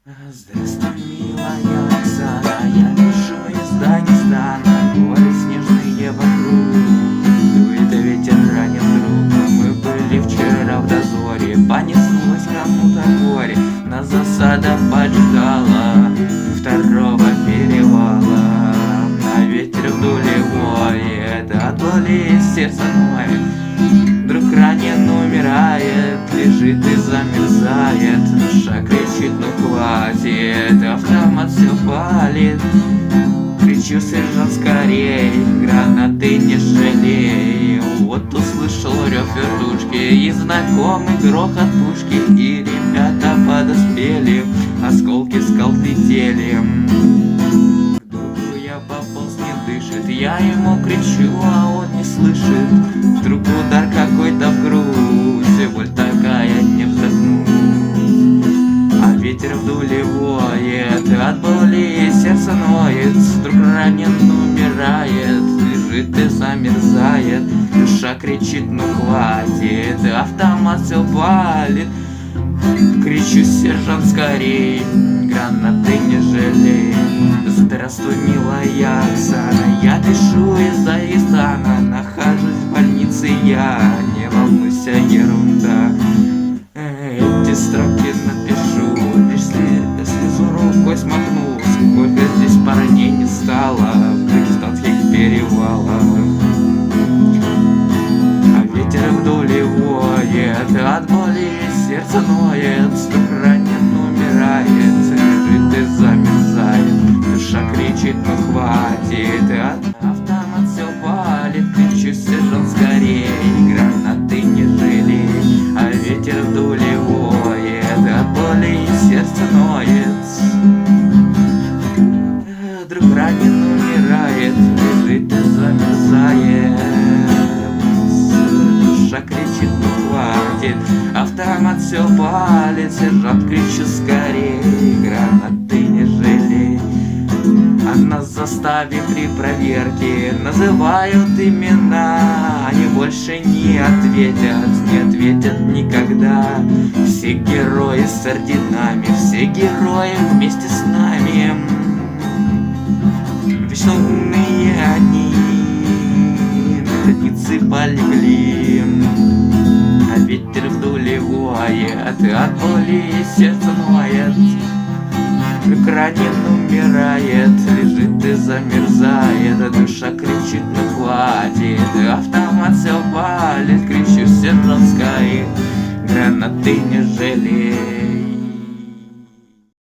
Здравствуй, милая Оксана, я пишу из Дагестана. Горы снежные вокруг, дует ветер, ранен друг. Мы были вчера в дозоре, понеслось кому-то горе. Нас засада поджидала второго перевала. На ветер вдули воет, от боли сердце ноет. Друг ранен, умирает, лежит и замерзает. Душа кричит, ну хватит, автомат все палит. Кричу, сержант, скорей, гранаты не жалей. Вот услышал рев вертушки и знакомый грохот пушки. И ребята подоспели, осколки скал летели. К другу я пополз, не дышит, я ему кричу, а он не слышит. Вдруг удар какой-то в грудь, боль такая, не вздохнуть. А ветер вдули воет, от боли сердце ноет. Вдруг ранен, умирает, лежит и замерзает. Душа кричит, ну хватит, автомат все палит. Кричу, сержант, скорей, гранаты не жалей. Здравствуй, милая Оксана, я пишу из Дагестана. Нахожусь в больнице я, не волнуйся, ерунда. Эти строки напишу, лишь слезу рукой смахну. Сколько здесь парней не стало в дагестанских перевалах. А ветер вдоль воет, от боли сердце ноет. Вдруг ранен, умирает, лежит и замерзает. Душа кричит, ну хватит, автомат все палит. Кричу, сержант, скорей, гранаты не жалей. А ветер вдоль воет, от боли сердце ноет. Друг ранен, умирает, лежит и замерзает. Душа кричит, ну хватит, автомат все палит. Сержант, кричу, скорей, гранаты не жалей. А на заставе при проверке называют имена. Они больше не ответят никогда. Все герои с орденами, все герои вместе с нами. Вечно умные они, на границе полегли. А ветер вдоль воет, от боли сердце ноет. Как ранен, умирает, лежит и замерзает. Душа кричит, ну хватит, автомат все палит. Кричу, сержант, скорей, гранаты не жалей.